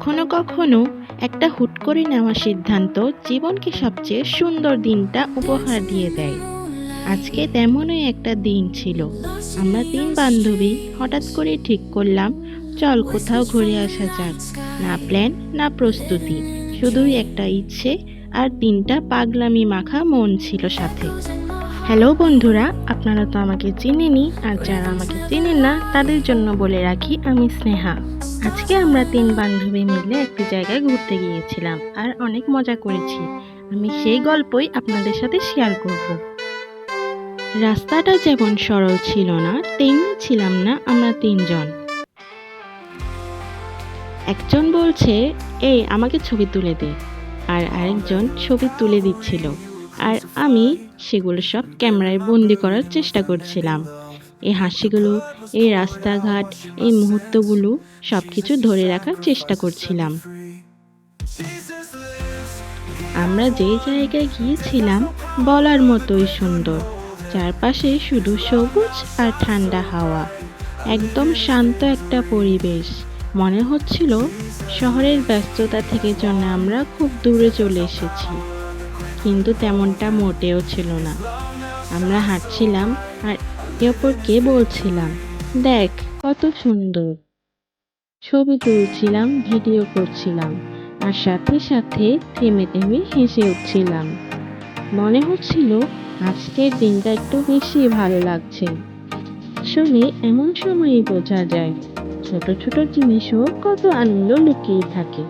কখনো কখনো একটা হুট করে নেওয়া সিদ্ধান্ত জীবনকে সবচেয়ে সুন্দর দিনটা উপহার দিয়ে দেয়। আজকে তেমনই একটা দিন ছিল। আমরা তিন বান্ধবী হঠাৎ করে ঠিক করলাম, চল কোথাও ঘুরে আসা যাক। না প্ল্যান, না প্রস্তুতি, শুধুই একটা ইচ্ছে আর দিনটা পাগলামি মাখা মন ছিল সাথে। হ্যালো বন্ধুরা, আপনারা তো আমাকে চিনেনই, আর যারা আমাকে চিনেন না তাদের জন্য বলে রাখি, আমি স্নেহা। আজকে আমরা তিন বান্ধবী মিলে একটি জায়গায় ঘুরতে গিয়েছিলাম আর অনেক মজা করেছি। আমি সেই গল্পই আপনাদের সাথে শেয়ার করব। রাস্তাটা যেমন সরল ছিল না, তেমনি ছিলাম না আমরা তিনজন। একজন বলছে, এই আমাকে ছবি তুলে দে, আর আরেকজন ছবি তুলে দিচ্ছিল, আর আমি সেগুলো সব ক্যামেরায় বন্দি করার চেষ্টা করছিলাম। এই হাসিগুলো, এই রাস্তাঘাট, এই মুহূর্তগুলো সব কিছু ধরে রাখার চেষ্টা করছিলাম। আমরা যে জায়গায় গিয়েছিলাম বলার মতোই সুন্দর। চারপাশে শুধু সবুজ আর ঠান্ডা হাওয়া, একদম শান্ত একটা পরিবেশ। মনে হচ্ছিল শহরের ব্যস্ততা থেকে যেন আমরা খুব দূরে চলে এসেছি, কিন্তু তেমনটা মোটেও ছিল না। আমরা হাঁটছিলাম আর একে অপরকে বলছিলাম, দেখ কত সুন্দর। ছবি তুলছিলাম, ভিডিও করছিলাম, আর সাথে সাথে থেমে থেমে হেসে উঠছিলাম। মনে হচ্ছিল আজকের দিনটা একটু বেশি ভালো লাগছে। আসলে এমন সময়ই বোঝা যায় ছোট ছোট জিনিসও কত আনন্দ লুকিয়ে থাকে।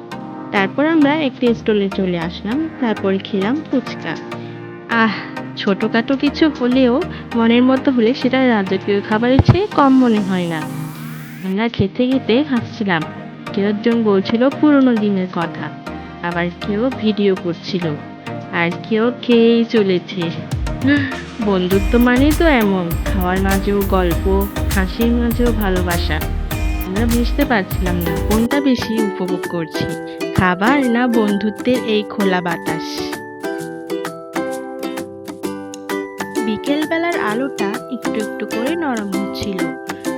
তারপর আমরা একটি স্টলে চলে আসলাম, তারপর খেলাম ফুচকা। আহ, ছোটখাটো কিছু হলেও মনের মতো হলে সেটা রাজকীয় খাবারের চেয়ে কম মনে হয় না। আমরা খেতে খেতে হাসছিলাম। কেউ একজন বলছিল পুরোনো দিনের কথা, আবার কেউ ভিডিও করছিল, আর কেউ খেয়েই চলেছে। বন্ধুত্ব মানেই তো এমন, খাওয়ার মাঝেও গল্প, হাসির মাঝেও ভালোবাসা। আমরা বুঝতে পারছিলাম না কোনটা বেশি উপভোগ করছি, খাবার না বন্ধুত্বের এই খোলা বাতাস। বিকেল বেলার আলোটা একটু একটু করে নরম হচ্ছিল,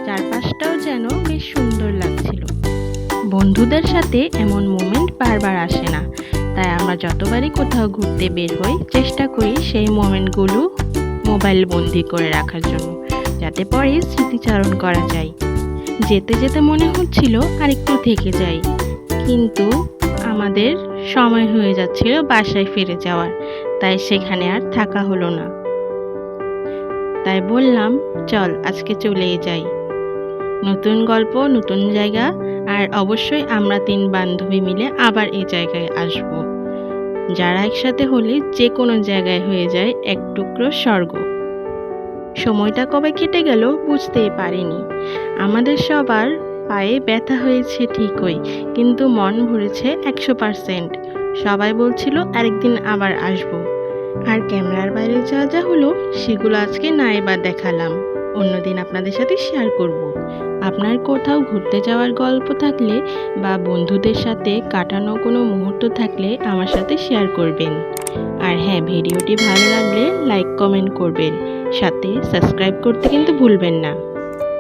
চারপাশটাও যেন বেশ সুন্দর লাগছিল। বন্ধুদের সাথে এমন মোমেন্ট বারবার আসে না, তাই আমরা যতবারই কোথাও ঘুরতে বের হই চেষ্টা করি সেই মোমেন্টগুলো মোবাইল বন্দি করে রাখার জন্য, যাতে পরে স্মৃতিচারণ করা যায়। যেতে যেতে মনে হচ্ছিল আরেকটু থেকে যাই, কিন্তু আমাদের সময় হয়ে যাচ্ছিল বাসায় ফিরে যাওয়ার, তাই সেখানে আর থাকা হলো না। তাই বললাম, চল আজকে চলেই যাই। নতুন গল্প, নতুন জায়গা, আর অবশ্যই আমরা তিন বান্ধবী মিলে আবার এই জায়গায় আসব। যারা একসাথে হলে যে কোনো জায়গায় হয়ে যায় এক টুকরো স্বর্গ। সময়টা কবে কেটে গেল বুঝতেই পারিনি। আমাদের সবার পায়ে ব্যথা হয়েছে ঠিকই, কিন্তু মন ভরেছে 100%। সবাই বলছিল আরেকদিন আবার আসব, আর ক্যামেরার বাইরে যা যা হলো সেগুলো আজকে নাই বা দেখালাম, অন্যদিন আপনাদের সাথে শেয়ার করব। আপনার কোথাও ঘুরতে যাওয়ার গল্প থাকলে বা বন্ধুদের সাথে কাটানো কোনো মুহূর্ত থাকলে আমার সাথে শেয়ার করবেন। আর হ্যাঁ, ভিডিওটি ভালো লাগলে লাইক কমেন্ট করবেন, সাথে সাবস্ক্রাইব করতে কিন্তু ভুলবেন না।